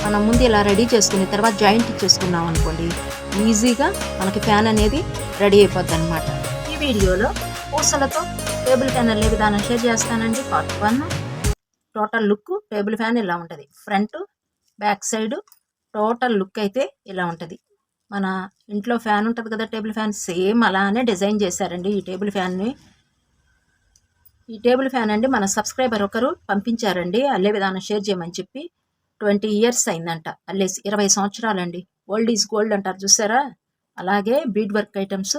మనం ముందు ఇలా రెడీ చేసుకుని తర్వాత జాయింట్ చేసుకున్నాం అనుకోండి, ఈజీగా మనకి ఫ్యాన్ అనేది రెడీ అయిపోద్ది అనమాట. ఈ వీడియోలో పూసలతో టేబుల్ ఫ్యాన్ అల్లే విధానం షేర్ చేస్తానండి. Part 1. Total look table fan ఇలా ఉంటుంది. Front back side total look అయితే ఇలా ఉంటుంది. మన ఇంట్లో ఫ్యాన్ ఉంటుంది కదా, టేబుల్ ఫ్యాన్, సేమ్ అలానే డిజైన్ చేశారండి ఈ టేబుల్ ఫ్యాన్ని. ఈ టేబుల్ ఫ్యాన్ అండి మన సబ్స్క్రైబర్ ఒకరు పంపించారండి అల్లే విధానం షేర్ చేయమని చెప్పి. 20 years అయిందంట అల్లేసి. 20 సంవత్సరాలండి. ఓల్డ్ ఈజ్ గోల్డ్ అంటారు చూసారా, అలాగే బీడ్ వర్క్ ఐటమ్స్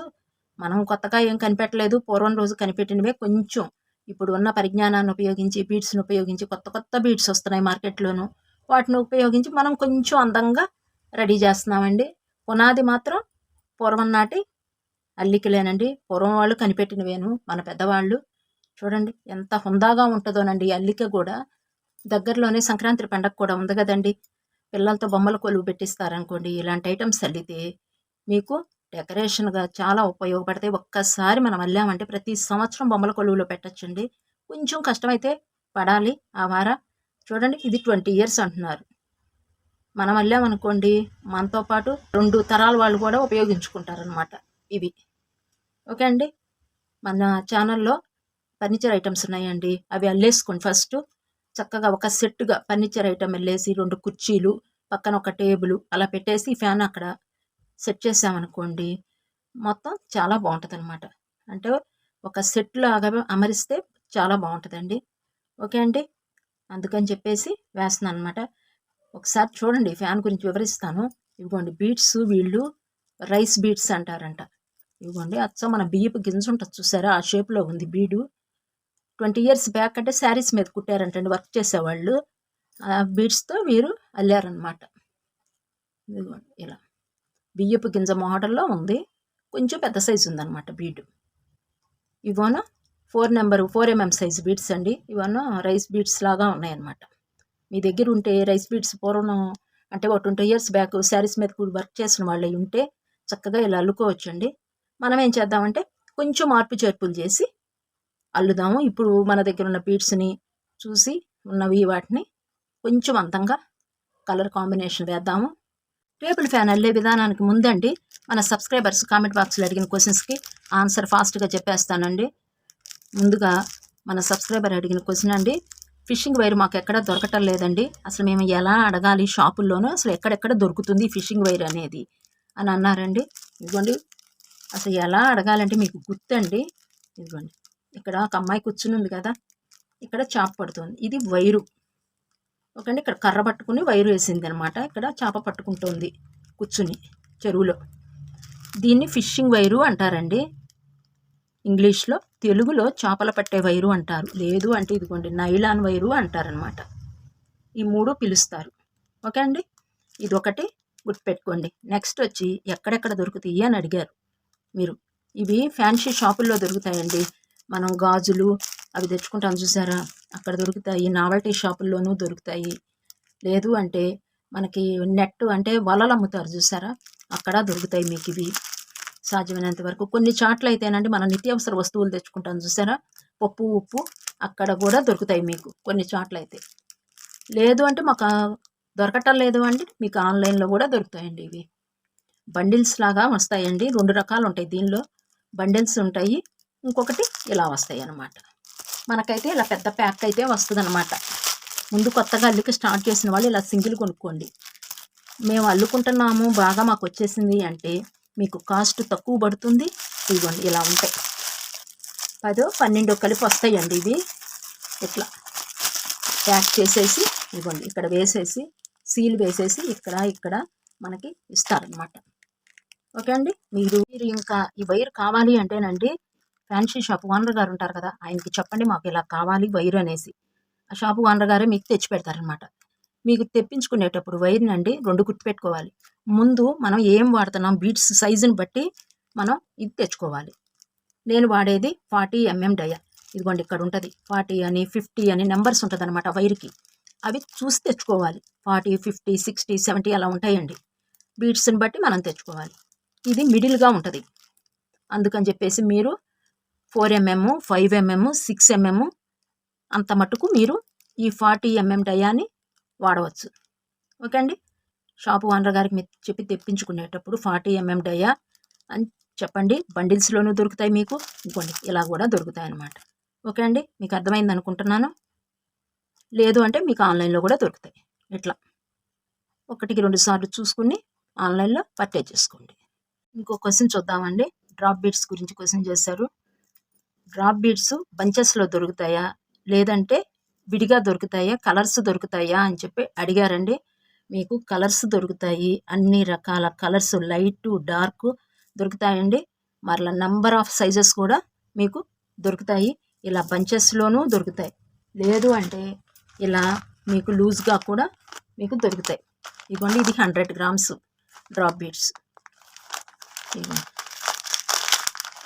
మనం కొత్తగా ఏం కనిపెట్టలేదు. పూర్వం రోజు కనిపెట్టినవే కొంచెం ఇప్పుడు ఉన్న పరిజ్ఞానాన్ని ఉపయోగించి, బీడ్స్ని ఉపయోగించి కొత్త కొత్త బీడ్స్ వస్తున్నాయి మార్కెట్లోను. వాటిని ఉపయోగించి మనం కొంచెం అందంగా రెడీ చేస్తున్నామండి. పునాది మాత్రం పూర్వం నాటి అల్లికలేనండి. పూర్వం వాళ్ళు కనిపెట్టినవేను మన పెద్దవాళ్ళు. చూడండి ఎంత హుందాగా ఉంటుందోనండి అల్లిక కూడా. దగ్గరలోనే సంక్రాంతి పండగ కూడా ఉంది కదండి, పిల్లలతో బొమ్మల కొలువు పెట్టిస్తారనుకోండి, ఇలాంటి ఐటమ్స్ అల్లితే మీకు డెకరేషన్గా చాలా ఉపయోగపడతాయి. ఒక్కసారి మనం అల్లామంటే ప్రతి సంవత్సరం బొమ్మల కొలువులో పెట్టచ్చండి. కొంచెం కష్టమైతే పడాలి ఆ వార. చూడండి ఇది 20 years అంటున్నారు. మనం అల్లామనుకోండి మనతో పాటు 2 తరాల వాళ్ళు కూడా ఉపయోగించుకుంటారనమాట ఇవి. ఓకే అండి, మన ఛానల్లో ఫర్నిచర్ ఐటమ్స్ ఉన్నాయండి, అవి అల్లేసుకోండి. ఫస్ట్ చక్కగా ఒక సెట్గా ఫర్నిచర్ ఐటమ్ వెళ్ళేసి 2 కుర్చీలు పక్కన ఒక టేబుల్ అలా పెట్టేసి ఫ్యాన్ అక్కడ సెట్ చేసామనుకోండి మొత్తం చాలా బాగుంటుంది అనమాట. అంటే ఒక సెట్ లాగా అమరిస్తే చాలా బాగుంటుందండి. ఓకే అండి, అందుకని చెప్పేసి వేస్తున్నాను అనమాట. ఒకసారి చూడండి ఫ్యాన్ గురించి వివరిస్తాను. ఇదిగోండి బీడ్స్, వీళ్ళు రైస్ బీడ్స్ అంటారంట. ఇదిగోండి అచ్చం మన బియ్యపు గింజ ఉంటుంది చూసారా, ఆ షేప్లో ఉంది బీడు. 20 years బ్యాక్ అంటే శారీస్ మీద కుట్టారంటండి వర్క్ చేసేవాళ్ళు. ఆ బీడ్స్తో వీరు అల్లారనమాట. ఇదిగోండి ఇలా బియ్యపు గింజ మోడల్లో ఉంది, కొంచెం పెద్ద సైజు ఉందన్నమాట బీడు. ఇవోన 4 mm సైజు బీడ్స్ అండి. ఇవన్న రైస్ బీడ్స్ లాగా ఉన్నాయన్నమాట. మీ దగ్గర ఉంటే రైస్ బీడ్స్ పూర్వం అంటే ఒక 20 years బ్యాక్ శారీస్ మీద వర్క్ చేసిన వాళ్ళు ఉంటే చక్కగా ఇలా అల్లుకోవచ్చండి. మనం ఏం చేద్దామంటే కొంచెం మార్పు చేర్పులు చేసి అల్లుదాము. ఇప్పుడు మన దగ్గర ఉన్న బీడ్స్ని చూసి ఉన్నవి వాటిని కొంచెం అందంగా కలర్ కాంబినేషన్ వేద్దాము. టేబుల్ ఫ్యాన్ అల్లే విధానానికి ముందండి మన సబ్స్క్రైబర్స్ కామెంట్ బాక్స్లో అడిగిన క్వశ్చన్స్కి ఆన్సర్ ఫాస్ట్గా చెప్పేస్తానండి. ముందుగా మన సబ్స్క్రైబర్ అడిగిన క్వశ్చన్ అండి, ఫిషింగ్ వైర్ మాకు ఎక్కడ దొరకటం లేదండి, అసలు మేము ఎలా అడగాలి షాపుల్లోనూ, అసలు ఎక్కడెక్కడ దొరుకుతుంది ఫిషింగ్ వైర్ అనేది అని అన్నారండి. ఇదిగోండి అసలు ఎలా అడగాలంటే మీకు గుర్తండి. ఇదిగోండి ఇక్కడ ఒక అమ్మాయి కూర్చుని ఉంది కదా, ఇక్కడ చాప పడుతుంది, ఇది వైరు. ఓకే, ఇక్కడ కర్ర పట్టుకుని వైరు వేసింది అనమాట. ఇక్కడ చేప పట్టుకుంటుంది కూర్చుని చెరువులో. దీన్ని ఫిషింగ్ వైరు అంటారండి ఇంగ్లీష్లో. తెలుగులో చేపలు పట్టే వైరు అంటారు. లేదు అంటే ఇదిగోండి నైలాన్ వైరు అంటారనమాట. ఈ 3 పిలుస్తారు. ఓకే అండి, ఇది ఒకటి గుర్తుపెట్టుకోండి. నెక్స్ట్ వచ్చి ఎక్కడెక్కడ దొరుకుతాయి అని అడిగారు మీరు. ఇవి ఫ్యాన్సీ షాపుల్లో దొరుకుతాయండి. మనం గాజులు అవి తెచ్చుకుంటాం చూసారా, అక్కడ దొరుకుతాయి. నావల్టీ షాపుల్లోనూ దొరుకుతాయి. లేదు అంటే మనకి నెట్ అంటే వలలు అమ్ముతారు చూసారా, అక్కడ దొరుకుతాయి మీకు ఇవి సాధ్యమైనంత వరకు. కొన్ని చాట్ల అయితేనండి మనం నిత్యావసర వస్తువులు తెచ్చుకుంటాం చూసారా, పప్పు ఉప్పు, అక్కడ కూడా దొరుకుతాయి మీకు కొన్ని చాట్ల అయితే. లేదు అంటే మాకు దొరకటం లేదు అండి, మీకు ఆన్లైన్లో కూడా దొరుకుతాయండి. ఇవి బండిల్స్ లాగా వస్తాయండి. 2 రకాలు ఉంటాయి దీనిలో, బండిల్స్ ఉంటాయి, ఇంకొకటి ఇలా వస్తాయి అన్నమాట. మనకైతే ఇలా పెద్ద ప్యాక్ అయితే వస్తుంది అనమాట. ముందు కొత్తగా అల్లిక స్టార్ట్ చేసిన వాళ్ళు ఇలా సింగిల్ కొనుక్కోండి. మేము అల్లుకుంటున్నాము బాగా మాకు వచ్చేసింది అంటే మీకు కాస్ట్ తక్కువ పడుతుంది. ఇదిగోండి ఇలా ఉంటాయి, 10-12 కలిపి వస్తాయండి ఇవి. ఇట్లా ప్యాక్ చేసేసి ఇదిగోండి ఇక్కడ వేసేసి సీల్ వేసేసి ఇక్కడ మనకి ఇస్తారనమాట. ఓకే అండి, మీరు ఇంకా ఈ వైర్ కావాలి అంటేనండి ఫ్యాన్సీ షాప్ ఓనర్ గారు ఉంటారు కదా, ఆయనకి చెప్పండి మాకు ఇలా కావాలి వైర్ అనేసి. ఆ షాపు ఓనర్ గారే మీకు తెచ్చి పెడతారనమాట. మీకు తెప్పించుకునేటప్పుడు వైర్ని అండి 2 గుర్తుపెట్టుకోవాలి. ముందు మనం ఏం వాడుతున్నాం బీడ్స్ సైజుని బట్టి మనం ఇది తెచ్చుకోవాలి. నేను వాడేది 40 mm డయా. ఇదిగోండి ఇక్కడ ఉంటుంది 40 అని 50 అని నెంబర్స్ ఉంటుంది అనమాట వైర్కి. అవి చూసి తెచ్చుకోవాలి. 40, 50, 60, 70 అలా ఉంటాయండి. బీడ్స్ని బట్టి మనం తెచ్చుకోవాలి. ఇది మిడిల్గా ఉంటుంది, అందుకని చెప్పేసి మీరు 4 mm, 5 mm, 6 mm అంత మటుకు మీరు ఈ 40 mm డయాని వాడవచ్చు. ఓకే అండి. షాపు ఓనర్ గారికి మీరు చెప్పి తెప్పించుకునేటప్పుడు 40 mm డయా అని చెప్పండి. బండిల్స్‌లోనూ దొరుకుతాయి మీకు. ఇంకోండి ఇలా కూడా దొరుకుతాయన్నమాట. ఓకే అండి. మీకు అర్థమైంది అనుకుంటున్నాను. లేదు అంటే మీకు ఆన్లైన్‌లో కూడా దొరుకుతాయి. ఇట్లా ఒకటికి 2 సార్లు చూసుకుని ఆన్లైన్‌లో పర్చేజ్ చేసుకోండి. ఇంకో క్వెషన్ చూద్దామండి. డ్రాప్ బీడ్స్ గురించి క్వెషన్ చేశారు. డ్రాప్ బీడ్స్ బంచెస్‌లో దొరుకుతాయా? లేదంటే విడిగా దొరుకుతాయా? కలర్స్ దొరుకుతాయా? అని చెప్పి అడిగారండి. మీకు కలర్స్ దొరుకుతాయి. అన్ని రకాల కలర్స్ లైటు, డార్కు దొరుకుతాయండి. మరలా నంబర్ ఆఫ్ సైజెస్ కూడా మీకు దొరుకుతాయి. ఇలా బంచెస్‌లోనూ దొరుకుతాయి. లేదు అంటే ఇలా మీకు లూజ్‌గా కూడా మీకు దొరుకుతాయి. ఇదిగోండి ఇది 100 గ్రామ్స్ డ్రాప్ బీడ్స్.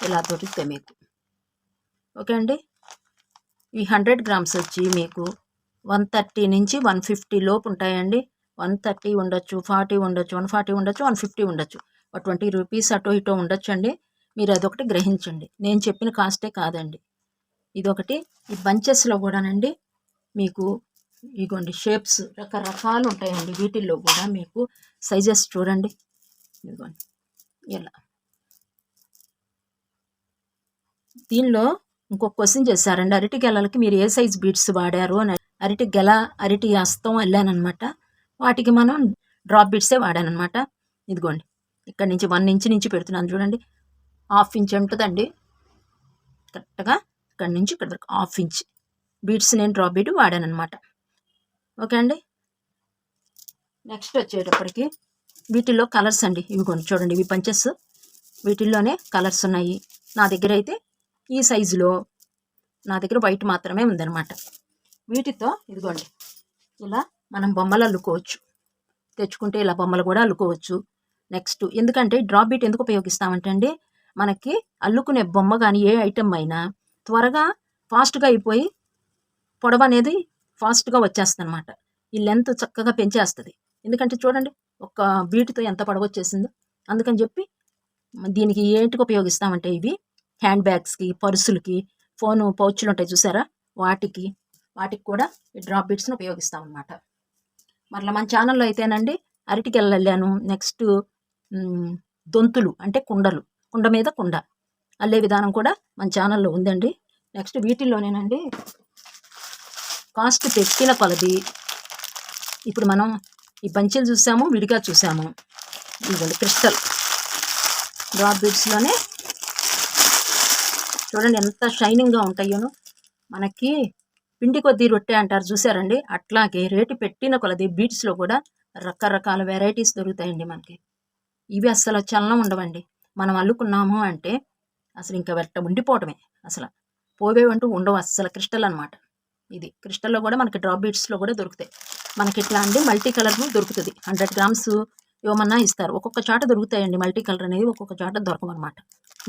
ఇలా దొరుకుతాయి మీకు. ఓకే అండి. ఈ 100 గ్రామ్స్ వచ్చి మీకు 130 నుంచి 150 లోపు ఉంటాయండి. 130 ఉండొచ్చు, 40 ఉండొచ్చు, 140 ఉండొచ్చు, 150 ఉండొచ్చు. ఒక 20 రూపీస్ అటో ఇటో ఉండొచ్చండి. మీరు అదొకటి గ్రహించండి. నేను చెప్పిన కాస్టే కాదండి. ఇదొకటి. ఈ బంచెస్లో కూడానండి మీకు ఇగోండి షేప్స్ రకరకాలు ఉంటాయండి. వీటిల్లో కూడా మీకు సైజెస్ చూడండి. ఇదిగోండి ఇలా. దీనిలో ఇంకొక క్వశ్చన్ చేశారండి. అరటి గెలలకి మీరు ఏ సైజ్ బీడ్స్ వాడారు అని. అరటి గెల, అరటి హస్తం వెళ్ళానమాట. వాటికి మనం డ్రాప్ బీడ్సే వాడానమాట. ఇదిగోండి ఇక్కడ నుంచి 1 ఇంచ్ నుంచి పెడుతున్నాను చూడండి. 1/2 ఇంచ్ ఉంటుందండి కరెక్ట్గా. ఇక్కడ నుంచి ఇక్కడ వరకు 1/2 ఇంచ్ బీడ్స్ నేను డ్రాప్ బీడ్ వాడానమాట. ఓకే అండి. నెక్స్ట్ వచ్చేటప్పటికి వీటిల్లో కలర్స్ అండి. ఇవిగోండి చూడండి, ఇవి పంచెస్. వీటిల్లోనే కలర్స్ ఉన్నాయి. నా దగ్గర అయితే ఈ సైజులో నా దగ్గర వైట్ మాత్రమే ఉందన్నమాట. వీటితో ఇదిగోండి ఇలా మనం బొమ్మలు అల్లుకోవచ్చు. తెచ్చుకుంటే ఇలా బొమ్మలు కూడా అల్లుకోవచ్చు. నెక్స్ట్ ఎందుకంటే డ్రాప్ బీట్ ఎందుకు ఉపయోగిస్తామంటే అండి, మనకి అల్లుకునే బొమ్మ కానీ ఏ ఐటమ్ అయినా త్వరగా ఫాస్ట్గా అయిపోయి పొడవు అనేది ఫాస్ట్గా వచ్చేస్తుంది అనమాట. ఈ లెంత్ చక్కగా పెంచేస్తుంది. ఎందుకంటే చూడండి ఒక బీట్తో ఎంత పొడవు వచ్చేసిందో. అందుకని చెప్పి దీనికి ఏంటికి ఉపయోగిస్తామంటే ఇవి హ్యాండ్ బ్యాగ్స్కి, పర్సులకి, ఫోను పౌచ్లు ఉంటాయి చూసారా, వాటికి కూడా ఈ డ్రాప్ బీట్స్ని ఉపయోగిస్తాం అన్నమాట. మరలా మన ఛానల్లో అయితేనండి అరటికెళ్ళ అల్లాను. నెక్స్ట్ దొంతులు అంటే కుండలు, కుండ మీద కుండ అల్లే విధానం కూడా మన ఛానల్లో ఉందండి. నెక్స్ట్ వీటిల్లోనేనండి కాస్ట్ పెట్టిన కొలది ఇప్పుడు మనం ఈ బంచెలు చూసాము, విడిగా చూసాము. ఇవ్వండి క్రిస్టల్ డ్రాప్ బీడ్స్లోనే చూడండి ఎంత షైనింగ్గా ఉంటాయోను. మనకి పిండి కొద్దీ రొట్టె అంటారు చూసారండి, అట్లాగే రేటు పెట్టిన కొలది బీడ్స్లో కూడా రకరకాల వెరైటీస్ దొరుకుతాయండి మనకి. ఇవి అస్సలు చలనం ఉండవండి. మనం అల్లుకున్నాము అంటే అసలు ఇంకా వెట్ట ఉండిపోవటమే, అసలు పోవేవంటూ ఉండవు అస్సలు. క్రిస్టల్ అనమాట ఇది. క్రిస్టల్లో కూడా మనకి డ్రాప్ బీడ్స్లో కూడా దొరుకుతాయి. మనకి ఇట్లా అండి మల్టీ కలర్ దొరుకుతుంది. 100 గ్రామ్స్ ఏమన్నా ఇస్తారు. ఒక్కొక్క చాట దొరుకుతాయండి మల్టీ కలర్ అనేది, ఒక్కొక్క చాట దొరకమన్నమాట.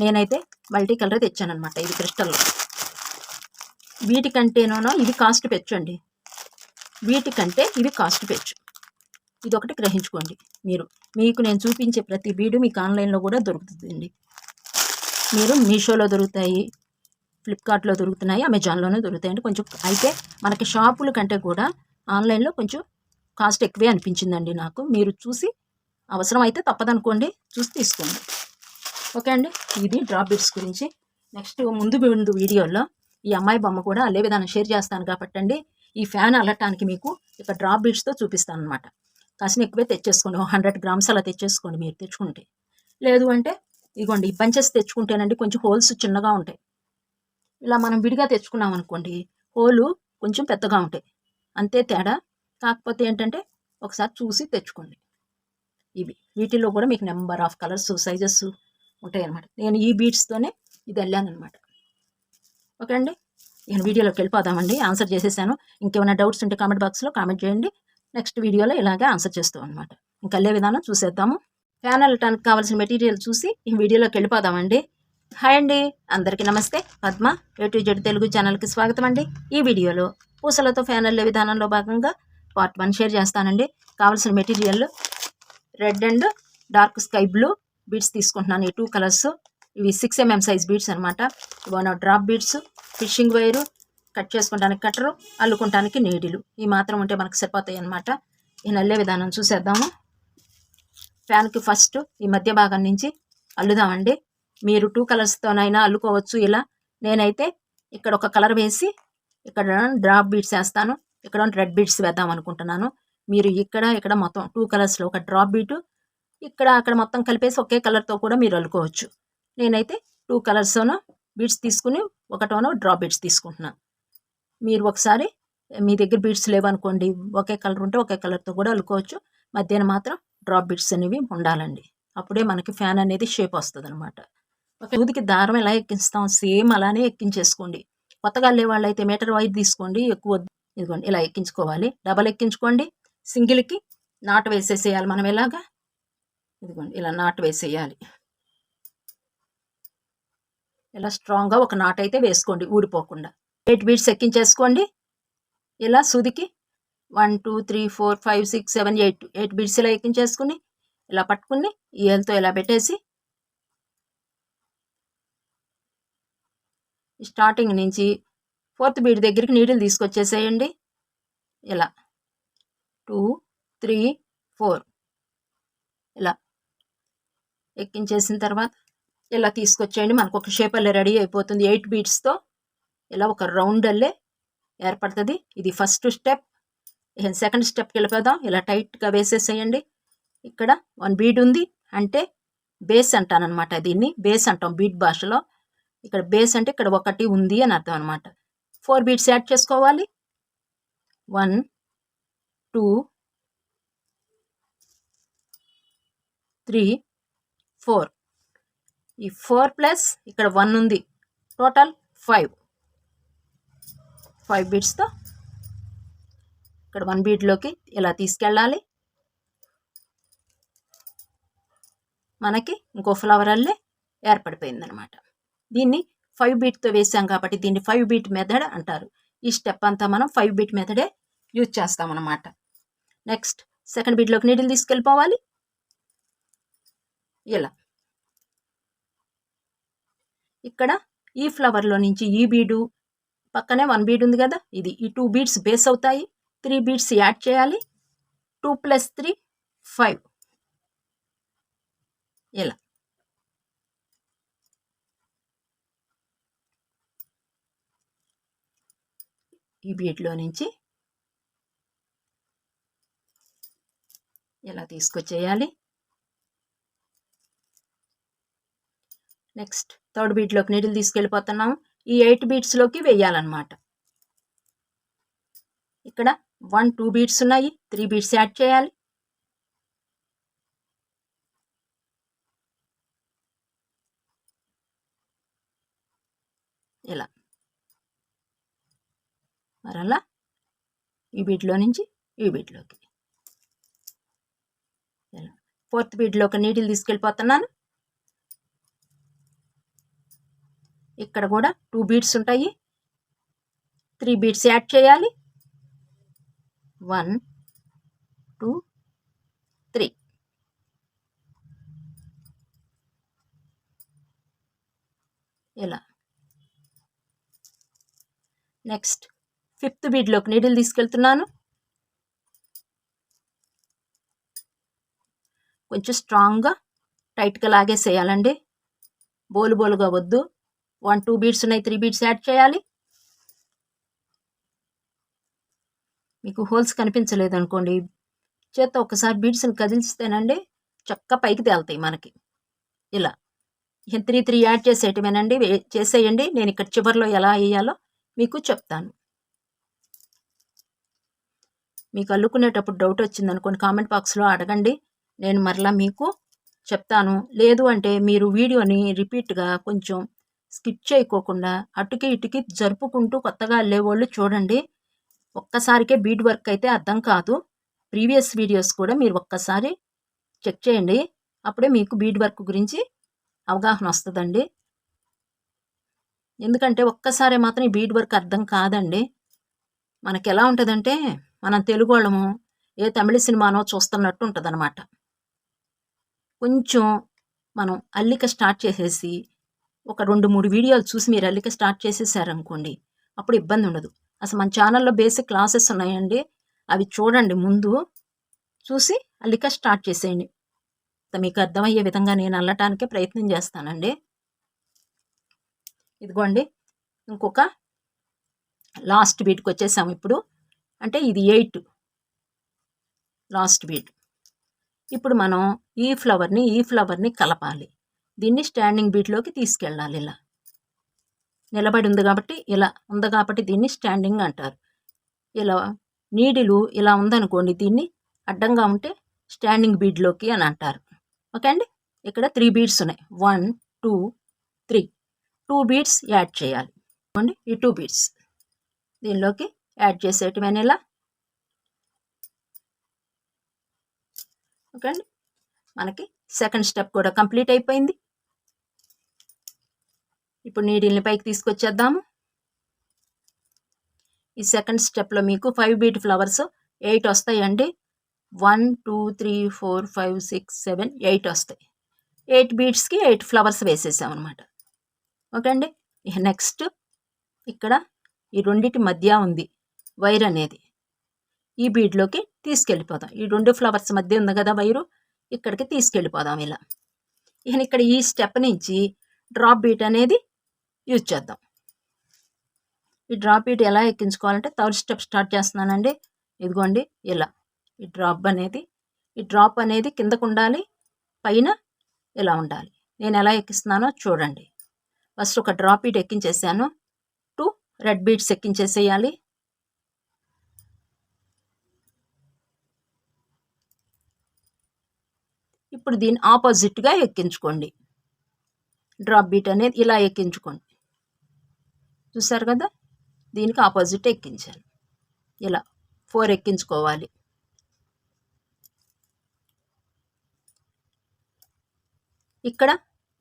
నేనైతే మల్టీ కలర్ తెచ్చానమాట. ఇది క్రిస్టల్లో. వీటికంటేనో ఇది కాస్ట్ పెంచండి, వీటికంటే ఇవి కాస్ట్ పెంచు. ఇది ఒకటి గ్రహించుకోండి మీరు. మీకు నేను చూపించే ప్రతి బీడు మీకు ఆన్లైన్లో కూడా దొరుకుతుందండి. మీరు మీషోలో దొరుకుతాయి, ఫ్లిప్కార్ట్లో దొరుకుతున్నాయి, అమెజాన్లోనే దొరుకుతాయండి. కొంచెం అయితే మనకి షాపుల కంటే కూడా ఆన్లైన్లో కొంచెం కాస్ట్ ఎక్కువే అనిపించిందండి నాకు. మీరు చూసి అవసరం అయితే తప్పదనుకోండి, చూసి తీసుకోండి. ఓకే అండి. ఇది డ్రాప్ బీడ్స్ గురించి. నెక్స్ట్ ముందు వీడియోలో ఈ అమ్మాయి బొమ్మ కూడా అల్లే విధానం షేర్ చేస్తాను కాబట్టి అండి, ఈ ఫ్యాన్ అల్లటానికి మీకు ఇక డ్రాప్ బీడ్స్తో చూపిస్తాను అనమాట. కాసిన ఎక్కువే తెచ్చేసుకోండి. 100 గ్రామ్స్ అలా తెచ్చేసుకోండి మీరు తెచ్చుకుంటే. లేదు అంటే ఇదిగోండి ఈ బంచెస్ తెచ్చుకుంటేనండి కొంచెం హోల్స్ చిన్నగా ఉంటాయి. ఇలా మనం విడిగా తెచ్చుకున్నాం అనుకోండి, హోలు కొంచెం పెద్దగా ఉంటాయి, అంతే తేడా. కాకపోతే ఏంటంటే ఒకసారి చూసి తెచ్చుకోండి. వీటిల్లో కూడా మీకు నెంబర్ ఆఫ్ కలర్స్, సైజెస్ ఉంటాయి అన్నమాట. నేను ఈ బీడ్స్తోనే ఇది వెళ్ళానమాట. ఓకే అండి. నేను వీడియోలోకి వెళ్ళిపోదామండి. ఆన్సర్ చేసేసాను. ఇంకేమైనా డౌట్స్ ఉంటే కామెంట్ బాక్స్లో కామెంట్ చేయండి. నెక్స్ట్ వీడియోలో ఇలాగే ఆన్సర్ చేస్తాం అనమాట. ఇంకా వెళ్ళే విధానం చూసేద్దాము. ఫ్యాన్ వెళ్ళటానికి కావాల్సిన మెటీరియల్ చూసి ఈ వీడియోలోకి వెళ్ళిపోదామండి. హాయ్ అండి, అందరికీ నమస్తే. పద్మ A-to-Z తెలుగు ఛానల్కి స్వాగతం అండి. ఈ వీడియోలో పూసలతో ఫ్యాన్ వెళ్ళే విధానంలో భాగంగా పార్ట్ 1 షేర్ చేస్తానండి. కావాల్సిన material red and dark sky blue beads తీసుకుంటున్నాను. ఈ 2 కలర్స్. ఇవి 6 mm సైజ్ బీడ్స్ అనమాట. ఇవన్న drop beads, fishing wire, cut చేసుకోవడానికి కట్టరు, అల్లుకోవడానికి నీడిలు. ఈ మాత్రం ఉంటే మనకు సరిపోతాయి అనమాట. ఈ నల్లే విధానం చూసేద్దాము. ఫ్యాన్కి ఫస్ట్ ఈ మధ్య భాగం నుంచి అల్లుదామండి. మీరు 2 కలర్స్తోనైనా అల్లుకోవచ్చు. ఇలా నేనైతే ఇక్కడ ఒక కలర్ వేసి ఇక్కడ డ్రాప్ బీడ్స్ వేస్తాను, ఇక్కడ రెడ్ బీడ్స్ వేద్దాం అనుకుంటున్నాను. మీరు ఇక్కడ మొత్తం 2 కలర్స్లో ఒక డ్రాప్ బీటు, ఇక్కడ అక్కడ మొత్తం కలిపేసి ఒకే కలర్తో కూడా మీరు అల్లుకోవచ్చు. నేనైతే 2 కలర్స్తోనూ బీడ్స్ తీసుకుని ఒకటోనో డ్రాప్ బీడ్స్ తీసుకుంటున్నాను. మీరు ఒకసారి మీ దగ్గర బీడ్స్ లేవనుకోండి, ఒకే కలర్ ఉంటే ఒకే కలర్తో కూడా అల్లుకోవచ్చు. మధ్యాహ్నం మాత్రం డ్రాప్ బీడ్స్ అనేవి ఉండాలండి. అప్పుడే మనకి ఫ్యాన్ అనేది షేప్ వస్తుంది అనమాట. దూదికి దారం ఎలా ఎక్కిస్తాం సేమ్ అలానే ఎక్కించేసుకోండి. కొత్తగా వెళ్ళే వాళ్ళు అయితే మీటర్ వైర్ తీసుకోండి, ఎక్కువ ఇదిగోండి ఇలా ఎక్కించుకోవాలి. డబల్ ఎక్కించుకోండి. సింగిల్కి నాటు వేసేసేయాలి. మనం ఎలాగా ఇదిగోండి ఇలా నాటు వేసేయాలి. ఇలా స్ట్రాంగ్గా ఒక నాటు అయితే వేసుకోండి ఊడిపోకుండా. 8 బీడ్స్ ఎక్కించేసుకోండి. ఇలా సూదికి 1 2 3 4 5 6 7 8 బీడ్స్ ఇలా ఎక్కించేసుకుని ఇలా పట్టుకుని ఈ ఏలుతో ఇలా పెట్టేసి స్టార్టింగ్ నుంచి 4th బీడ్ దగ్గరికి నీడిల్ తీసుకొచ్చేసేయండి. ఇలా 2 3 4 ఇలా ఎక్కించేసిన తర్వాత ఇలా తీసుకొచ్చేయండి. మనకు ఒక షేప్ అల్లే రెడీ అయిపోతుంది. 8 బీడ్స్తో ఇలా ఒక రౌండ్ అల్లే ఏర్పడుతుంది. ఇది ఫస్ట్ స్టెప్. సెకండ్ స్టెప్కి వెళ్ళిపోదాం. ఇలా టైట్గా వేసేసేయండి. ఇక్కడ 1 బీడ్ ఉంది అంటే బేస్ అంటానమాట. దీన్ని బేస్ అంటాం బీడ్ భాషలో. ఇక్కడ బేస్ అంటే ఇక్కడ ఒకటి ఉంది అని అర్థం అనమాట. 4 బీడ్స్ యాడ్ చేసుకోవాలి. 1 2 3 4. ఈ 4 ప్లస్ ఇక్కడ 1 ఉంది, టోటల్ 5 బీడ్స్తో ఇక్కడ 1 బీడ్లోకి ఇలా తీసుకెళ్ళాలి. మనకి ఇంకో ఫ్లవర్ అల్లే ఏర్పడిపోయింది అనమాట. దీన్ని 5 బీట్తో వేసాం కాబట్టి దీన్ని 5 బీట్ మెథడ్ అంటారు. ఈ స్టెప్ అంతా మనం 5 బీట్ మెథడే యూజ్ చేస్తామన్నమాట. నెక్స్ట్ సెకండ్ బీట్లోకి నీడిల్ తీసుకెళ్ళిపోవాలి. ఇలా ఇక్కడ ఈ ఫ్లవర్లో నుంచి ఈ బీడు పక్కనే 1 బీడ్ ఉంది కదా, ఇది ఈ 2 బీడ్స్ బేస్ అవుతాయి. 3 బీడ్స్ యాడ్ చేయాలి. 2 + 3 5. ఇలా ఈ బీడ్లో నుంచి ఇలా తీసుకొచ్చేయాలి. నెక్స్ట్ థర్డ్ బీడ్లోకి నీడిల్ తీసుకెళ్ళిపోతున్నాము. ఈ 8 బీడ్స్లోకి వేయాలన్నమాట. ఇక్కడ 1 2 బీడ్స్ ఉన్నాయి, 3 బీడ్స్ యాడ్ చేయాలి. ఇలా మరలా ఈ బీడ్లో నుంచి ఈ బీడ్లోకి ఇలా 4th బీడ్లోకి నీడిల్ తీసుకెళ్ళిపోతున్నాను. ఇక్కడ కూడా 2 బీడ్స్ ఉంటాయి, 3 బీడ్స్ యాడ్ చేయాలి. 1 2 3. ఇలా నెక్స్ట్ 5th బీడ్లోకి నీడిల్ తీసుకెళ్తున్నాను. కొంచెం స్ట్రాంగ్గా టైట్గా లాగేసేయాలండి, బోలుగా వద్దు. 1 2 బీడ్స్ ఉన్నాయి, 3 బీడ్స్ యాడ్ చేయాలి. మీకు హోల్స్ కనిపించలేదు అనుకోండి, చేత్తో ఒకసారి బీడ్స్ని కదిలిస్తేనండి చక్కగా పైకి తేలుతాయి మనకి. ఇలా 3 3 యాడ్ చేసేయటమేనండి, చేసేయండి. నేను ఇక్కడ చివరిలో ఎలా వేయాలో మీకు చెప్తాను. మీకు అల్లుకునేటప్పుడు డౌట్ వచ్చిందనుకోండి కామెంట్ బాక్స్లో అడగండి, నేను మరలా మీకు చెప్తాను. లేదు అంటే మీరు వీడియోని రిపీట్గా కొంచెం స్కిప్ చేయకోకుండా అటుకి ఇటుకి జరుపుకుంటూ కొత్తగా వెళ్ళేవాళ్ళు చూడండి. ఒక్కసారికే బీడ్ వర్క్ అయితే అర్థం కాదు. ప్రీవియస్ వీడియోస్ కూడా మీరు ఒక్కసారి చెక్ చేయండి, అప్పుడే మీకు బీడ్ వర్క్ గురించి అవగాహన వస్తుందండి. ఎందుకంటే ఒక్కసారి మాత్రం ఈ బీడ్ వర్క్ అర్థం కాదండి. మనకి ఎలా ఉంటుందంటే మనం తెలుగు వాళ్ళము ఏ తమిళ సినిమానో చూస్తున్నట్టు ఉంటుంది అనమాట. కొంచెం మనం అల్లిక స్టార్ట్ చేసేసి ఒక 2 3 వీడియోలు చూసి మీరు అల్లిక స్టార్ట్ చేసేసారనుకోండి, అప్పుడు ఇబ్బంది ఉండదు. అసలు మన ఛానల్లో బేసిక్ క్లాసెస్ ఉన్నాయండి, అవి చూడండి ముందు. చూసి అల్లిక స్టార్ట్ చేసేయండి. మీకు అర్థమయ్యే విధంగా నేను అల్లటానికే ప్రయత్నం చేస్తానండి. ఇదిగోండి, ఇంకొక లాస్ట్ బీట్కి వచ్చేసాము ఇప్పుడు. అంటే ఇది 8 లాస్ట్ బీట్. ఇప్పుడు మనం ఈ ఫ్లవర్ని కలపాలి. దీన్ని స్టాండింగ్ బీట్లోకి తీసుకెళ్ళాలి. ఇలా నిలబడి ఉంది కాబట్టి, ఇలా ఉంది కాబట్టి దీన్ని స్టాండింగ్ అంటారు. ఇలా నీడిలు ఇలా ఉందనుకోండి, దీన్ని అడ్డంగా ఉంటే స్టాండింగ్ బీడ్లోకి అని అంటారు. ఓకే అండి, ఇక్కడ 3 బీడ్స్ ఉన్నాయి. 1 2 3 2 బీడ్స్ యాడ్ చేయాలి. ఈ 2 బీడ్స్ దీనిలోకి యాడ్ చేసేటివని ఇలా. ఓకే అండి, మనకి సెకండ్ స్టెప్ కూడా కంప్లీట్ అయిపోయింది. ఇప్పుడు నీడిల్ని పైకి తీసుకొచ్చేద్దాము. ఈ సెకండ్ స్టెప్లో మీకు 5 బీట్ ఫ్లవర్స్ 8 వస్తాయండి. 1 2 3 4 5 6 7 8 వస్తాయి. 8 బీడ్స్కి 8 ఫ్లవర్స్ వేసేసామన్నమాట. ఓకే అండి, ఇక నెక్స్ట్ ఇక్కడ ఈ రెండింటి మధ్య ఉంది వైర్ అనేది. ఈ బీడ్లోకి తీసుకెళ్ళిపోదాం. ఈ 2 ఫ్లవర్స్ మధ్య ఉంది కదా వైరు, ఇక్కడికి తీసుకెళ్ళిపోదాం ఇలా. ఇక ఇక్కడ ఈ స్టెప్ నుంచి డ్రాప్ బీట్ అనేది యూజ్ చేద్దాం. ఈ డ్రాప్ బీట్ ఎలా ఎక్కించుకోవాలంటే థర్డ్ స్టెప్ స్టార్ట్ చేస్తున్నానండి. ఇదిగోండి ఇలా ఈ డ్రాప్ అనేది కిందకు ఉండాలి, పైన ఇలా ఉండాలి. నేను ఎలా ఎక్కిస్తున్నానో చూడండి. ఫస్ట్ ఒక డ్రాప్ బీట్ ఎక్కించేసాను. 2 రెడ్ బీట్స్ ఎక్కించేసేయాలి. ఇప్పుడు దీన్ని ఆపోజిట్గా ఎక్కించుకోండి. డ్రాప్ బీట్ అనేది ఇలా ఎక్కించుకోండి. చూసారు కదా, దీనికి ఆపోజిట్ ఎక్కించాను. ఇలా 4 ఎక్కించుకోవాలి. ఇక్కడ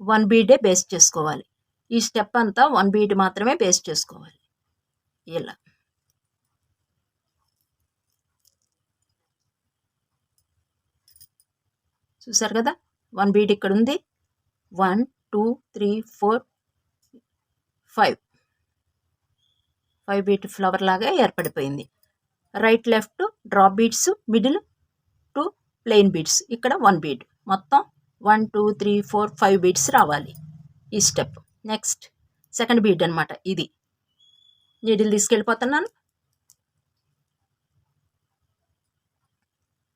1 బీడే బేస్ చేసుకోవాలి. ఈ స్టెప్ అంతా 1 బీడ్ మాత్రమే బేస్ చేసుకోవాలి. ఇలా చూసారు కదా, 1 బీడ్ ఇక్కడ ఉంది. 1 2 3 4 5 బీట్ ఫ్లవర్ లాగా ఏర్పడిపోయింది. Right left drop beads, middle 2 plain beads, ఇక్కడ 1 బీడ్. మొత్తం 1 2 3 4 5 బీడ్స్ రావాలి ఈ స్టెప్. నెక్స్ట్ సెకండ్ బీడ్ అనమాట. ఇది నీడిల్ తీసుకెళ్ళిపోతున్నాను.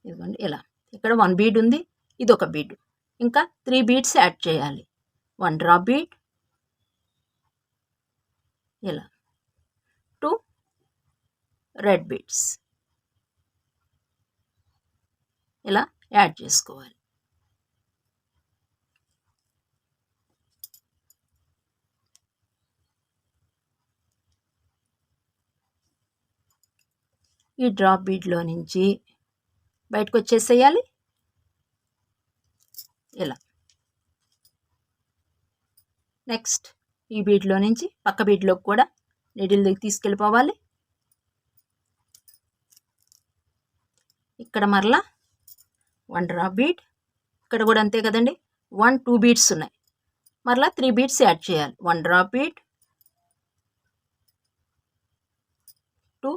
ఇదిగోండి ఇలా, ఇక్కడ 1 బీడ్ ఉంది, ఇది ఒక బీడ్. ఇంకా 3 బీడ్స్ యాడ్ చేయాలి. 1 డ్రాప్ బీడ్, ఇలా 2 రెడ్ బీడ్స్, ఇలా యాడ్ చేసుకోవాలి. ఈ డ్రాప్ బీడ్లో నుంచి బయటకు వచ్చేసేయాలి. ఇలా నెక్స్ట్ ఈ బీడ్లో నుంచి పక్క బీడ్లోకి కూడా నీడిల్ తీసుకెళ్ళిపోవాలి. ఇక్కడ మరలా 1 డ్రాప్ బీడ్, ఇక్కడ కూడా అంతే కదండి. 1 2 బీడ్స్ ఉన్నాయి, మరలా 3 బీడ్స్ యాడ్ చేయాలి. 1 drop bead, 2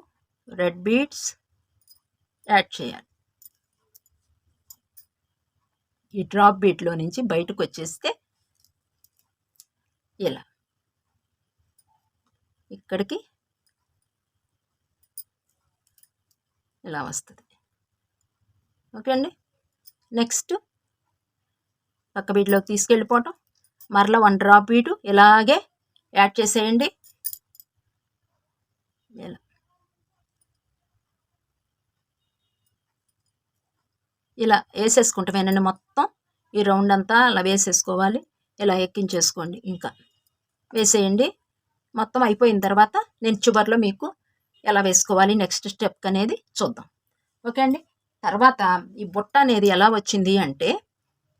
red beads add చేయాలి. ఈ డ్రాప్ బీట్లో నుంచి బయటకు వచ్చేస్తే ఇలా ఇక్కడికి ఇలా వస్తుంది. ఓకే అండి, నెక్స్ట్ పక్క బీట్లోకి తీసుకెళ్ళిపోవటం. మరలా 1 డ్రాప్ బీటు ఇలాగే యాడ్ చేసేయండి. ఇలా ఇలా వేసేసుకుంటామేనండి. మొత్తం ఈ రౌండ్ అంతా అలా వేసేసుకోవాలి. ఇలా ఎక్కించేసుకోండి. ఇంకా వేసేయండి. మొత్తం అయిపోయిన తర్వాత నేను చివరిలో మీకు ఎలా వేసుకోవాలి నెక్స్ట్ స్టెప్ అనేది చూద్దాం. ఓకే అండి, తర్వాత ఈ బుట్ట అనేది ఎలా వచ్చింది అంటే,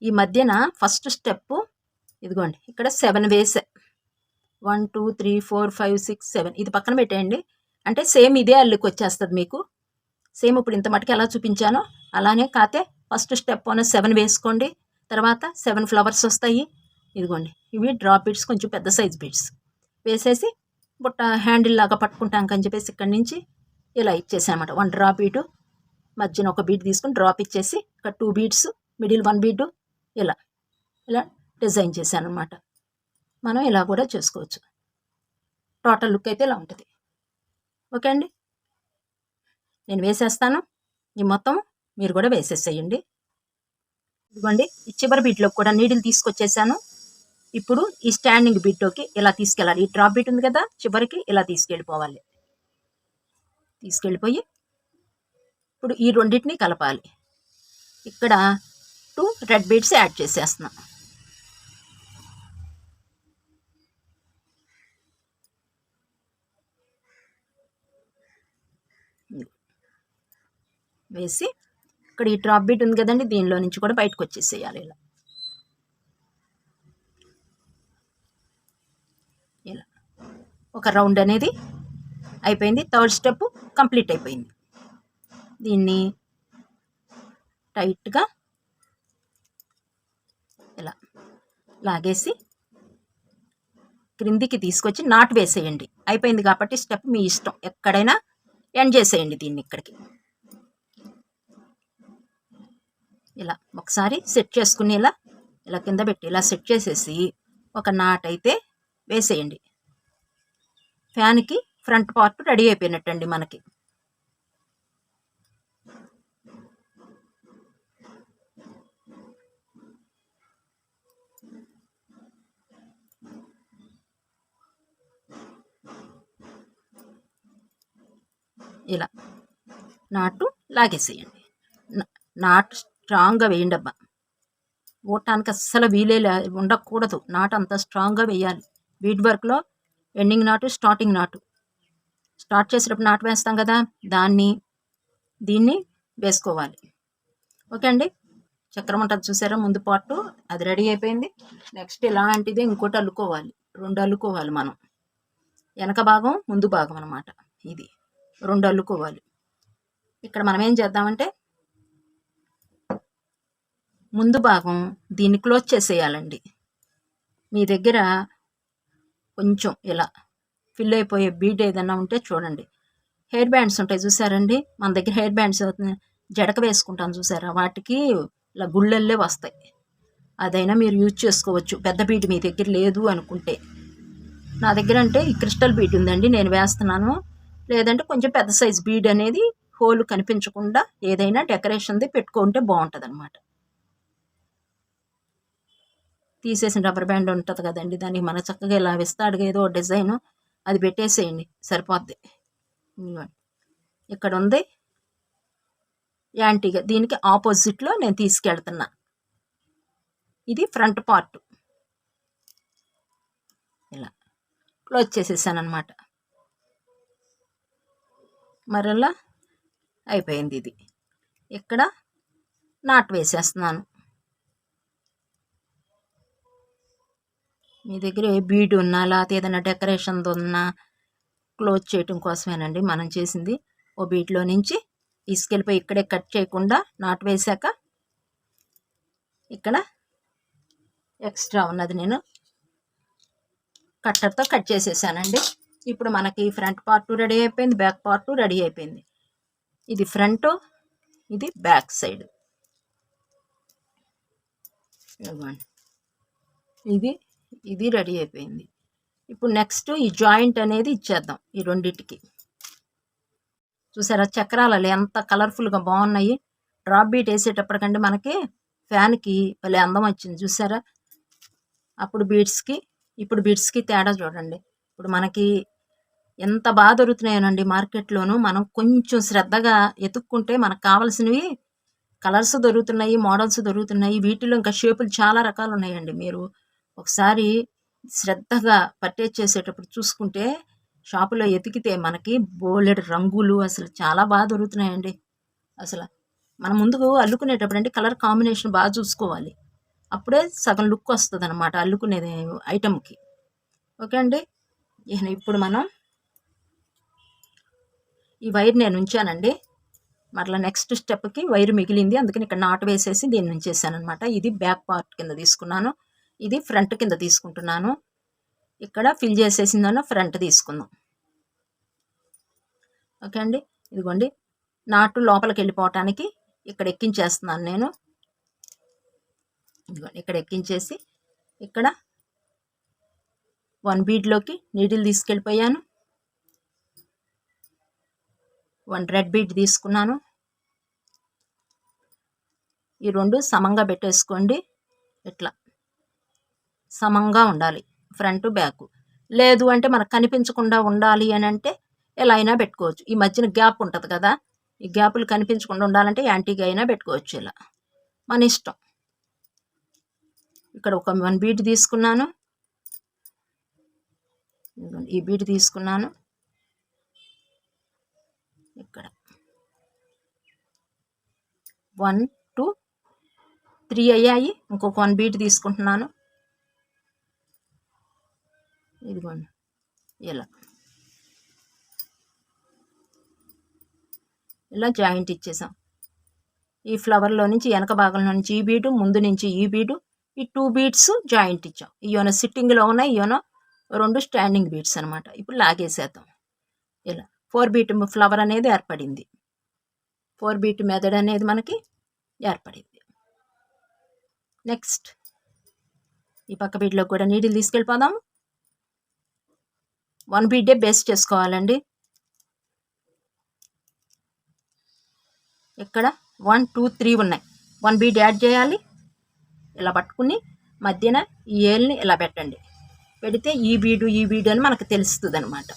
ఈ మధ్యన ఫస్ట్ స్టెప్ ఇదిగోండి ఇక్కడ 7 వేసే. 1 2 3 4 5 6 7 ఇది పక్కన పెట్టేయండి. అంటే సేమ్ ఇదే అల్లుకి వచ్చేస్తుంది మీకు. సేమ్ ఇప్పుడు ఇంత మటుకు ఎలా చూపించానో అలానే. కాతే ఫస్ట్ స్టెప్ 7 వేసుకోండి. తర్వాత 7 ఫ్లవర్స్ వస్తాయి. ఇదిగోండి ఇవి డ్రాప్ బీడ్స్, కొంచెం పెద్ద సైజ్ బీడ్స్ వేసేసి బుట్ట హ్యాండిల్ లాగా పట్టుకుంటాం అని చెప్పేసి ఇక్కడి నుంచి ఇలా ఇచ్చేసానమాట. 1 డ్రాప్ బీటు, మధ్యన ఒక బీడ్ తీసుకుని డ్రాప్ ఇచ్చేసి ఇక్కడ 2 బీడ్స్, మిడిల్ 1 బీడ్, ఇలా ఇలా డిజైన్ చేశాను అనమాట. మనం ఇలా కూడా చేసుకోవచ్చు. టోటల్ లుక్ అయితే ఇలా ఉంటుంది. ఓకే అండి, నేను వేసేస్తాను. ఈ మొత్తం మీరు కూడా వేసేసేయండి. ఇదిగోండి, ఈ చివరి బీట్లోకి కూడా నీడిల్ తీసుకొచ్చేసాను. ఇప్పుడు ఈ స్టాండింగ్ బీట్లోకి ఇలా తీసుకెళ్ళాలి. ఈ డ్రాప్ బీట్ ఉంది కదా, చివరికి ఇలా తీసుకెళ్ళిపోవాలి. తీసుకెళ్ళిపోయి ఇప్పుడు ఈ రెండింటిని కలపాలి. ఇక్కడ 2 రెడ్ బీడ్స్ యాడ్ చేసేస్తున్నాం. వేసి ఇక్కడ ఈ డ్రాప్ బీట్ ఉంది కదండి, దీనిలో నుంచి కూడా బయటకు వచ్చేసేయాలి. ఇలా ఇలా ఒక రౌండ్ అనేది అయిపోయింది. థర్డ్ స్టెప్ కంప్లీట్ అయిపోయింది. దీన్ని టైట్గా ఇలా లాగేసి క్రిందికి తీసుకొచ్చి నాట్ వేసేయండి. అయిపోయింది కాబట్టి స్టెప్ మీ ఇష్టం, ఎక్కడైనా ఎండ్ చేసేయండి దీన్ని. ఇక్కడికి ఇలా ఒకసారి సెట్ చేసుకుని ఇలా కింద పెట్టి ఇలా సెట్ చేసేసి ఒక నాట్ అయితే వేసేయండి. ఫ్యాన్కి ఫ్రంట్ పార్ట్ రెడీ అయిపోయినట్టండి మనకి. ఇలా నాటు లాగేసేయండి. నాటు స్ట్రాంగ్గా వేయండి అబ్బా, ఓటానికి అస్సలు వీలే ఉండకూడదు. నాటు అంత స్ట్రాంగ్గా వేయాలి. బీడ్ వర్క్లో ఎండింగ్ నాటు, స్టార్టింగ్ నాటు. స్టార్ట్ చేసేటప్పుడు నాటు వేస్తాం కదా, దీన్ని వేసుకోవాలి. ఓకే అండి, చక్రం ఉంటుంది చూసారా ముందు పార్ట్, అది రెడీ అయిపోయింది. నెక్స్ట్ ఇలాంటిదే ఇంకోటి అల్లుకోవాలి. 2 అల్లుకోవాలి మనం. వెనక భాగం ముందు భాగం అన్నమాట. ఇది 2 అల్లుకోవాలి. ఇక్కడ మనం ఏం చేద్దామంటే ముందు భాగం దీన్ని క్లోజ్ చేసేయాలండి. మీ దగ్గర కొంచెం ఇలా ఫిల్ అయిపోయే బీడ్ ఏదైనా ఉంటే చూడండి. హెయిర్ బ్యాండ్స్ ఉంటాయి చూసారండి, మన దగ్గర హెయిర్ బ్యాండ్స్ జడక వేసుకుంటాం చూసారా, వాటికి ఇలా గుళ్ళల్లే వస్తాయి. అదైనా మీరు యూజ్ చేసుకోవచ్చు. పెద్ద బీడ్ మీ దగ్గర లేదు అనుకుంటే. నా దగ్గర అంటే ఈ క్రిస్టల్ బీడ్ ఉందండి, నేను వేస్తున్నాను. లేదంటే కొంచెం పెద్ద సైజ్ బీడ్ అనేది హోల్ కనిపించకుండా ఏదైనా డెకరేషన్ది పెట్టుకుంటే బాగుంటుంది అనమాట. తీసేసిన రబ్బర్ బ్యాండ్ ఉంటుంది కదండి, దానికి మన చక్కగా ఇలా విస్తాడుగా ఏదో డిజైను అది పెట్టేసేయండి, సరిపోద్ది. ఇక్కడ ఉంది యాంటీగా, దీనికి ఆపోజిట్లో నేను తీసుకెళ్తున్నా. ఇది ఫ్రంట్ పార్ట్. ఇలా క్లోజ్ చేసేసాను అనమాట. మరలా అయిపోయింది. ఇది ఇక్కడ నాట్ వేసేస్తున్నాను. మీ దగ్గర ఏ బీడ్ ఉన్నా లేకపోతే ఏదైనా డెకరేషన్ది ఉన్నా క్లోజ్ చేయటం కోసమేనండి మనం చేసింది. ఓ బీట్లో నుంచి తీసుకెళ్ళిపోయి ఇక్కడే కట్ చేయకుండా నాట్ వేసాక ఇక్కడ ఎక్స్ట్రా ఉన్నది నేను కట్టర్తో కట్ చేసేసానండి. ఇప్పుడు మనకి ఫ్రంట్ పార్ట్ రెడీ అయిపోయింది, బ్యాక్ పార్ట్ రెడీ అయిపోయింది. ఇది ఫ్రంట్, ఇది బ్యాక్ సైడ్. ఇది రెడీ అయిపోయింది. ఇప్పుడు నెక్స్ట్ ఈ జాయింట్ అనేది ఇచ్చేద్దాం ఈ రెండింటికి. చూసారా చక్రాలు ఎంత కలర్ఫుల్గా బాగున్నాయి. డ్రాప్ బీట్ వేసేటప్పటికంటే మనకి ఫ్యాన్కి భలే అందం వచ్చింది చూసారా. అప్పుడు బీడ్స్కి ఇప్పుడు బీడ్స్కి తేడా చూడండి. ఇప్పుడు మనకి ఎంత బాగా దొరుకుతున్నాయోనండి మార్కెట్లోనూ. మనం కొంచెం శ్రద్ధగా ఎతుక్కుంటే మనకు కావాల్సినవి కలర్స్ దొరుకుతున్నాయి, మోడల్స్ దొరుకుతున్నాయి. వీటిలో ఇంకా షేపులు చాలా రకాలు ఉన్నాయండి. మీరు ఒకసారి శ్రద్ధగా పర్చేజ్ చేసేటప్పుడు చూసుకుంటే షాపులో ఎతికితే మనకి బోలెడు రంగులు అసలు చాలా బాగా దొరుకుతున్నాయండి. అసలు మనం ముందుకు అల్లుకునేటప్పుడు అంటే కలర్ కాంబినేషన్ బాగా చూసుకోవాలి. అప్పుడే సగం లుక్ వస్తుంది అనమాట అల్లుకునేది ఐటమ్కి. ఓకే అండి, ఇప్పుడు మనం ఈ వైర్ నేను ఉంచానండి. మరలా నెక్స్ట్ స్టెప్కి వైర్ మిగిలింది, అందుకని ఇక్కడ నాటు వేసేసి దీన్ని ఉంచేసాను అనమాట. ఇది బ్యాక్ పార్ట్ కింద తీసుకున్నాను, ఇది ఫ్రంట్ కింద తీసుకుంటున్నాను. ఇక్కడ ఫిల్ చేసేసిందన్న ఫ్రంట్ తీసుకుందాం. ఓకే అండి, ఇదిగోండి నాటు లోపలికి వెళ్ళిపోవటానికి ఇక్కడ ఎక్కించేస్తున్నాను నేను. ఇక్కడ ఎక్కించేసి ఇక్కడ 1 బీడ్లోకి నీడిల్ తీసుకెళ్ళిపోయాను. 1 రెడ్ బీడ్ తీసుకున్నాను. ఈ 2 సమంగా పెట్టేసుకోండి. ఇట్లా సమంగా ఉండాలి ఫ్రంట్ బ్యాక్. లేదు అంటే మనకు కనిపించకుండా ఉండాలి అని అంటే ఎలా అయినా పెట్టుకోవచ్చు. ఈ మధ్యన గ్యాప్ ఉంటుంది కదా, ఈ గ్యాపులు కనిపించకుండా ఉండాలంటే యాంటీగా అయినా పెట్టుకోవచ్చు. ఇలా మన ఇష్టం. ఇక్కడ ఒక 1 బీడ్ తీసుకున్నాను. ఈ బీడ్ తీసుకున్నాను. ఇక్కడ 1 2 3 అయ్యాయి. ఇంకొక 1 బీడ్ తీసుకుంటున్నాను. ఇదిగోండి ఇలా జాయింట్ ఇచ్చేసాం. ఈ ఫ్లవర్లో నుంచి వెనక భాగంలో నుంచి ఈ బీడు, ముందు నుంచి ఈ బీడు, ఈ 2 బీడ్స్ జాయింట్ ఇచ్చాం. ఇయోనో సిట్టింగ్లో ఉన్నాయి, ఇయోనో 2 స్టాండింగ్ బీడ్స్ అనమాట. ఇప్పుడు లాగేసేద్దాం. ఇలా 4 బీట్ ఫ్లవర్ అనేది ఏర్పడింది. 4 బీట్ మెథడ్ అనేది మనకి ఏర్పడింది. నెక్స్ట్ ఈ పక్క బీడ్లో కూడా నీడిల్ తీసుకెళ్ళిపోదాం. 1 బీడే బేస్ చేసుకోవాలండి. ఇక్కడ 1 2 3 ఉన్నాయి. 1 బీడ్ యాడ్ చేయాలి. ఇలా పట్టుకుని మధ్యన ఈ ఏల్ని ఇలా పెట్టండి. పెడితే ఈ బీడు అని మనకు తెలుస్తుంది అనమాట.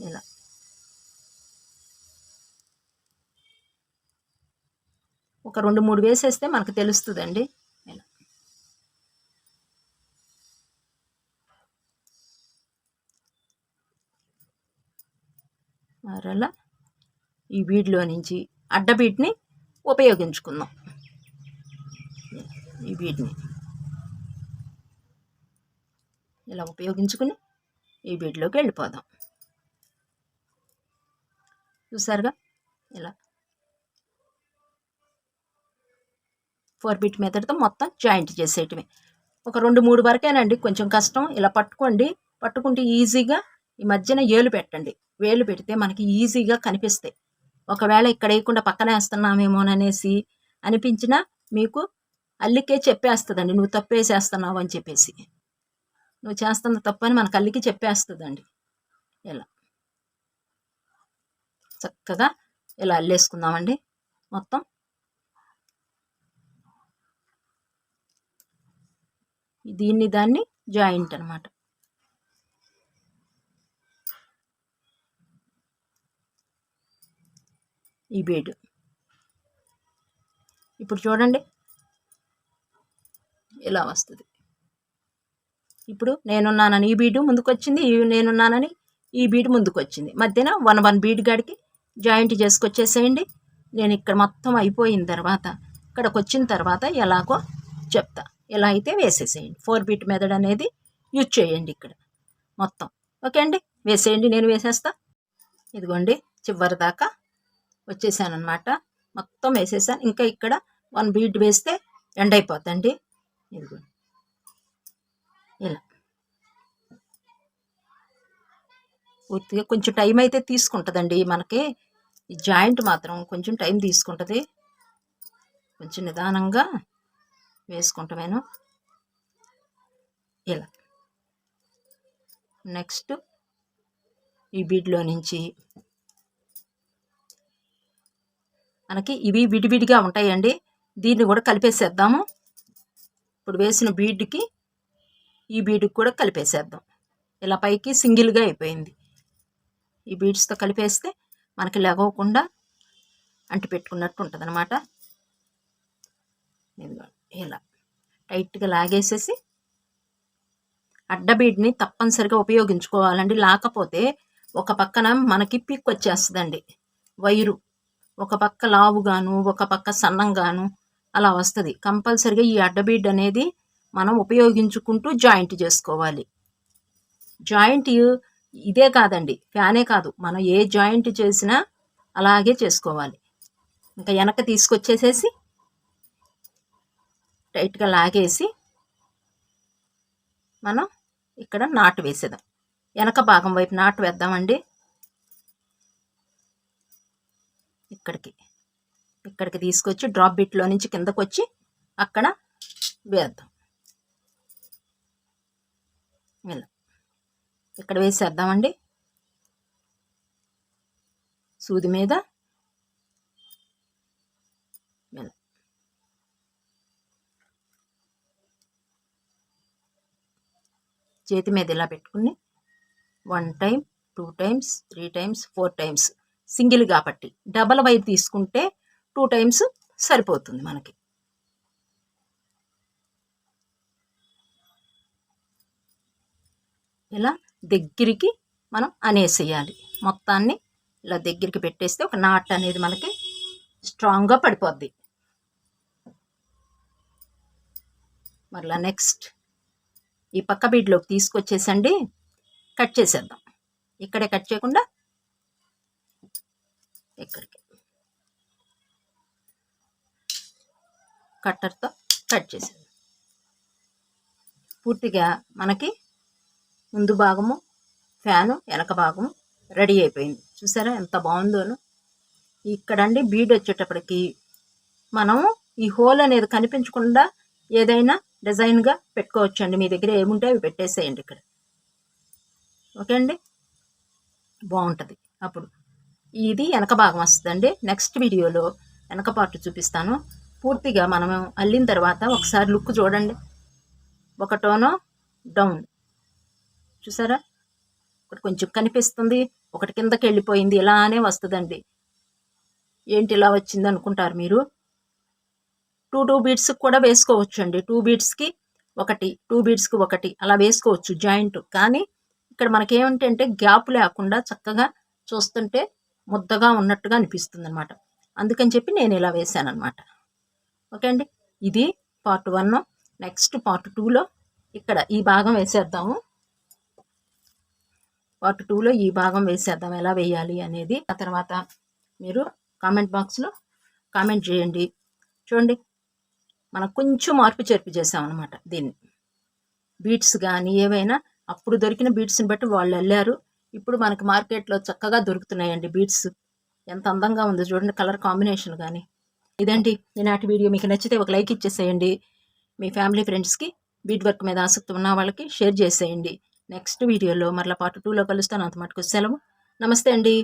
ఇలా ఒక 2 3 వేసేస్తే మనకు తెలుస్తుందండి. ఇలా మరలా ఈ బీడ్లో నుంచి అడ్డ బీడ్ని ఉపయోగించుకుందాం. ఈ బీడ్ని ఇలా ఉపయోగించుకుని ఈ బీడ్లోకి వెళ్ళిపోదాం. చూసారుగా ఇలా 4 బీట్ మెథడ్తో మొత్తం జాయింట్ చేసేయటమే. ఒక 2 3 వరకేనండి, కొంచెం కష్టం. ఇలా పట్టుకోండి. పట్టుకుంటే ఈజీగా ఈ మధ్యన ఏలు పెట్టండి. వేలు పెడితే మనకి ఈజీగా కనిపిస్తాయి. ఒకవేళ ఇక్కడ వేయకుండా పక్కన వేస్తున్నామేమోననేసి అనిపించినా మీకు అల్లికే చెప్పేస్తుందండి, నువ్వు తప్పు వేసేస్తున్నావు అని చెప్పేసి. నువ్వు చేస్తున్న తప్పు అని మనకు అల్లికి చెప్పేస్తుందండి. ఇలా చక్కగా ఇలా అల్లేసుకుందామండి మొత్తం. దాన్ని జాయింట్ అనమాట. ఈ బీడ్ ఇప్పుడు చూడండి ఇలా వస్తుంది. ఇప్పుడు నేనున్నానని ఈ బీడు ముందుకు వచ్చింది, నేనున్నానని ఈ బీడు ముందుకు వచ్చింది. మధ్యన 1 బీడ్ గాడికి జాయింట్ చేసుకొచ్చేసేయండి. నేను ఇక్కడ మొత్తం అయిపోయిన తర్వాత ఇక్కడికి వచ్చిన తర్వాత ఎలాగో చెప్తా. ఎలా అయితే వేసేసేయండి. 4 బీట్ మెథడ్ అనేది యూజ్ చేయండి ఇక్కడ మొత్తం. ఓకే అండి, వేసేయండి. నేను వేసేస్తా. ఇదిగోండి చివరి దాకా వచ్చేసాను అనమాట. మొత్తం వేసేసాను. ఇంకా ఇక్కడ 1 బీడ్ వేస్తే ఎండ్ అయిపోద్దండి. ఇదిగోండి ఇలా పూర్తిగా కొంచెం టైం అయితే తీసుకుంటుందండి మనకి. ఈ జాయింట్ మాత్రం కొంచెం టైం తీసుకుంటుంది. కొంచెం నిదానంగా వేసుకుంటామేను. ఇలా నెక్స్ట్ ఈ బీడ్లో నుంచి మనకి ఇవి విడివిడిగా ఉంటాయండి. దీన్ని కూడా కలిపేసేద్దాము. ఇప్పుడు వేసిన బీడ్కి ఈ బీడ్కి కూడా కలిపేసేద్దాం. ఇలా పైకి సింగిల్గా అయిపోయింది. ఈ బీడ్స్తో కలిపేస్తే మనకి లెగవకుండా అంటి పెట్టుకున్నట్టు ఉంటుంది అనమాట. ఇలా టైట్గా లాగేసేసి అడ్డ బీడ్ని తప్పనిసరిగా ఉపయోగించుకోవాలండి. లేకపోతే ఒక పక్కన మనకి పిక్ వచ్చేస్తుందండి వైరు. ఒక పక్క లావుగాను ఒక పక్క సన్నంగాను అలా వస్తుంది. కంపల్సరిగా ఈ అడ్డబీడ్ అనేది మనం ఉపయోగించుకుంటూ జాయింట్ చేసుకోవాలి. జాయింట్ ఇదే కాదండి, ఫ్యానే కాదు, మనం ఏ జాయింట్ చేసినా అలాగే చేసుకోవాలి. ఇంకా వెనక తీసుకొచ్చేసేసి టైట్గా లాగేసి మనం ఇక్కడ నాటు వేసేద్దాం. వెనక భాగం వైపు నాటు వేద్దామండి. ఇక్కడికి తీసుకొచ్చి డ్రాప్ బిట్లో నుంచి కిందకు వచ్చి అక్కడ వేద్దాం. ఇలా ఇక్కడ వేసేద్దామండి. సూది మీద ఇలా చేతి మీద ఇలా పెట్టుకుని 1 time 2 times 3 times 4 times single కాబట్టి, డబల్ వైర్ తీసుకుంటే 2 టైమ్స్ సరిపోతుంది మనకి. ఇలా దగ్గరికి మనం అనేసేయాలి. మొత్తాన్ని ఇలా దగ్గరికి పెట్టేస్తే ఒక నాట్ అనేది మనకి స్ట్రాంగ్గా పడిపోద్ది. మరలా నెక్స్ట్ ఈ పక్క బీడ్లోకి తీసుకొచ్చేసండి కట్ చేసేద్దాం. ఇక్కడే కట్ చేయకుండా ఇక్కడికి కట్టర్తో కట్ చేసేద్దాం. పూర్తిగా మనకి ముందు భాగము ఫ్యాను వెనక భాగము రెడీ అయిపోయింది. చూసారా ఎంత బాగుందోను. ఇక్కడండి బీడ్ వచ్చేటప్పటికి మనం ఈ హోల్ అనేది కనిపించకుండా ఏదైనా డిజైన్గా పెట్టుకోవచ్చండి. మీ దగ్గర ఏముంటే అవి పెట్టేసేయండి ఇక్కడ. ఓకే అండి, బాగుంటుంది. అప్పుడు ఇది వెనక భాగం వస్తుందండి. నెక్స్ట్ వీడియోలో వెనక పార్ట్ చూపిస్తాను. పూర్తిగా మనం అల్లిన తర్వాత ఒకసారి లుక్ చూడండి. ఒక టోను డౌన్ చూసారా, ఒకటి కొంచెం కనిపిస్తుంది, ఒకటి కిందకి వెళ్ళిపోయింది, ఇలానే వస్తుందండి. ఏంటి ఇలా వచ్చింది అనుకుంటారు మీరు. 2 బీడ్స్కి కూడా వేసుకోవచ్చు అండి. 2 బీడ్స్కి ఒకటి 2 బీడ్స్కి ఒకటి అలా వేసుకోవచ్చు జాయింట్. కానీ ఇక్కడ మనకేమిటంటే గ్యాప్ లేకుండా చక్కగా చూస్తుంటే ముద్దగా ఉన్నట్టుగా అనిపిస్తుంది అనమాట. అందుకని చెప్పి నేను ఇలా వేసాను అనమాట. ఓకే అండి, ఇది పార్ట్ 1. నెక్స్ట్ పార్ట్ 2లో ఇక్కడ ఈ భాగం వేసేద్దాము. పార్ట్ 2లో ఈ భాగం వేసేద్దాం ఎలా వేయాలి అనేది. ఆ తర్వాత మీరు కామెంట్ బాక్స్లో కామెంట్ చేయండి. చూడండి, మనం కొంచెం మార్పు చేర్పు చేసామన్నమాట. దీన్ని బీట్స్ కానీ ఏవైనా అప్పుడు దొరికిన బీట్స్ని బట్టి వాళ్ళు వెళ్ళారు. ఇప్పుడు మనకి మార్కెట్లో చక్కగా దొరుకుతున్నాయండి బీట్స్. ఎంత అందంగా ఉందో చూడండి, కలర్ కాంబినేషన్ కానీ. ఇదండి ఈనాటి వీడియో. మీకు నచ్చితే ఒక లైక్ ఇచ్చేసేయండి. మీ ఫ్యామిలీ ఫ్రెండ్స్కి బీట్ వర్క్ మీద ఆసక్తి ఉన్న వాళ్ళకి షేర్ చేసేయండి. నెక్స్ట్ వీడియోలో మరలా పార్ట్ 2లో కలుస్తాను. అంత మటుకు సెలవు. నమస్తే అండి.